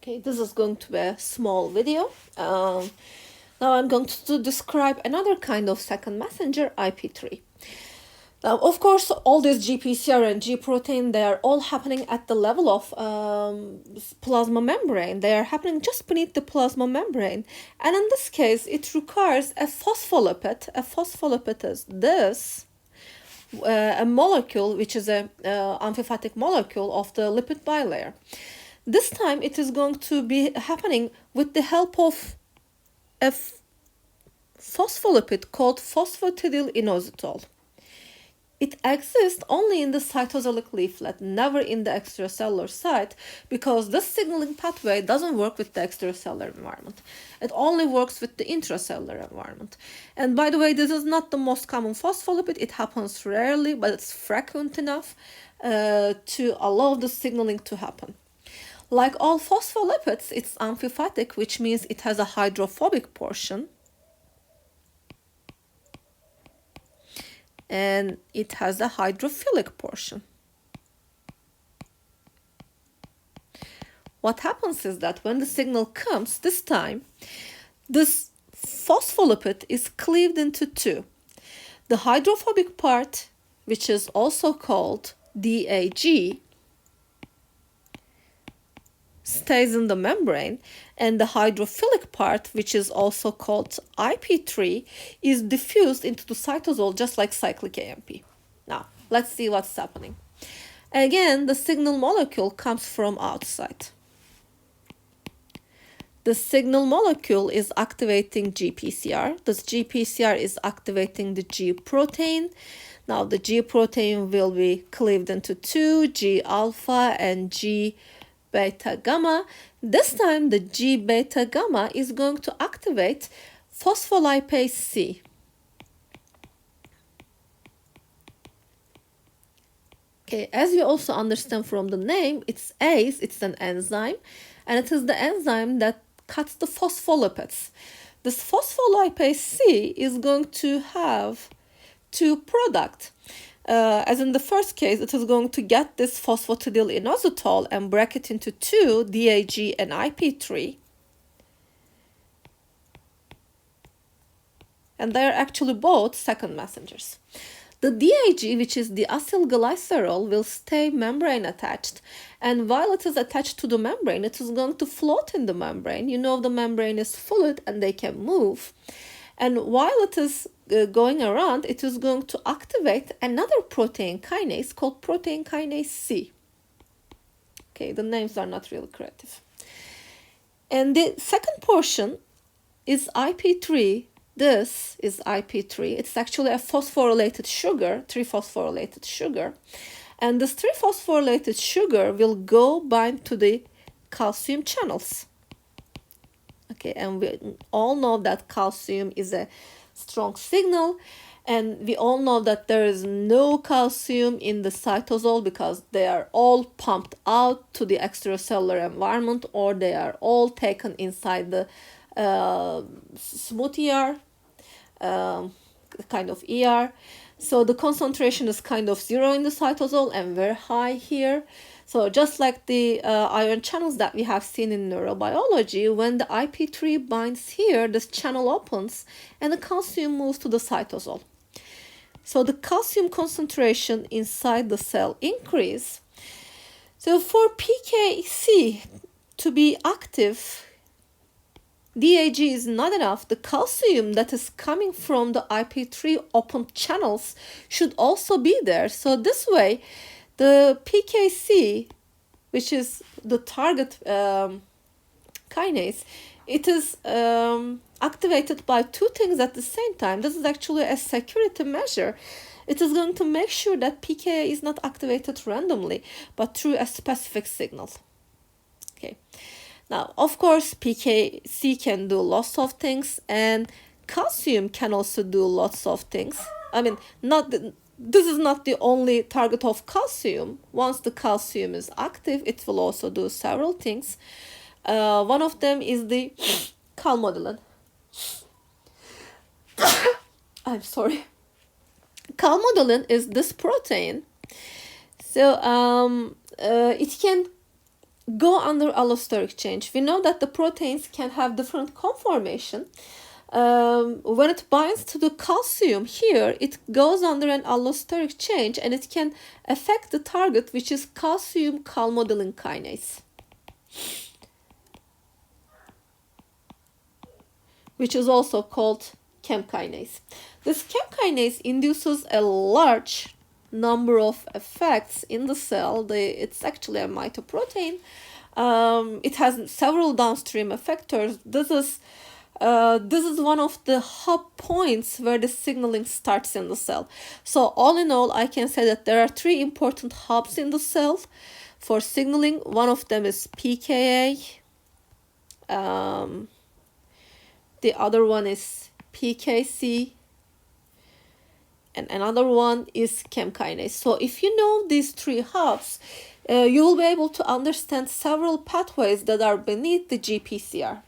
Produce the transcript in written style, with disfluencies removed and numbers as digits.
Okay, this is going to be a small video. Now I'm going to describe another kind of second messenger, IP3. Now, of course, all this GPCR and G protein, they are all happening at the level of plasma membrane. They are happening just beneath the plasma membrane. And in this case, it requires a phospholipid. A phospholipid is this, a molecule, which is a amphipathic molecule of the lipid bilayer. This time it is going to be happening with the help of a phospholipid called phosphatidylinositol. It exists only in the cytosolic leaflet, never in the extracellular site, because this signaling pathway doesn't work with the extracellular environment. It only works with the intracellular environment. And by the way, this is not the most common phospholipid. It happens rarely, but it's frequent enough to allow the signaling to happen. Like all phospholipids, it's amphipathic, which means it has a hydrophobic portion. And it has a hydrophilic portion. What happens is that when the signal comes, this time, this phospholipid is cleaved into two. The hydrophobic part, which is also called DAG, stays in the membrane, and the hydrophilic part, which is also called IP3, is diffused into the cytosol just like cyclic AMP. Now, let's see what's happening. Again, the signal molecule comes from outside. The signal molecule is activating GPCR. This GPCR is activating the G protein. Now, the G protein will be cleaved into two, G alpha and G beta gamma. This time the G beta gamma is going to activate phospholipase C. Okay, as you also understand from the name, it's ACE, it's an enzyme, and it is the enzyme that cuts the phospholipids. This phospholipase C is going to have two products. As in the first case, it is going to get this phosphatidylinositol and break it into two, DAG and IP3. And they are actually both second messengers. The DAG, which is the acylglycerol, will stay membrane attached. And while it is attached to the membrane, it is going to float in the membrane. You know the membrane is fluid and they can move. And while it is going around, it is going to activate another protein kinase called protein kinase C. Okay, the names are not really creative. And the second portion is IP3. This is IP3. It's actually a phosphorylated sugar, 3-phosphorylated sugar. And this 3-phosphorylated sugar will go bind to the calcium channels. Okay, and we all know that calcium is a strong signal, and we all know that there is no calcium in the cytosol because they are all pumped out to the extracellular environment, or they are all taken inside the smooth ER, kind of ER. So the concentration is kind of zero in the cytosol and very high here. So just like the ion channels that we have seen in neurobiology, when the IP3 binds here, this channel opens and the calcium moves to the cytosol. So the calcium concentration inside the cell increase. So for PKC to be active, DAG is not enough. The calcium that is coming from the IP3 open channels should also be there. So this way, the PKC, which is the target kinase, it is activated by two things at the same time. This is actually a security measure. It is going to make sure that PKA is not activated randomly, but through a specific signal. Okay. Now, of course, PKC can do lots of things, and calcium can also do lots of things. I mean, this is not the only target of calcium. Once the calcium is active, it will also do several things. One of them is the calmodulin. I'm sorry. Calmodulin is this protein. So it can go under allosteric change. We know that the proteins can have different conformation. When it binds to the calcium here, it goes under an allosteric change and it can affect the target, which is calcium calmodulin kinase, which is also called CAM kinase. This CAM kinase induces a large number of effects in the cell. It's actually a mitoprotein. It has several downstream effectors. This is one of the hub points where the signaling starts in the cell. So all in all, I can say that there are three important hubs in the cell for signaling. One of them is pKa. The other one is PKC. And another one is CAM kinase. So if you know these three hubs, you will be able to understand several pathways that are beneath the GPCR.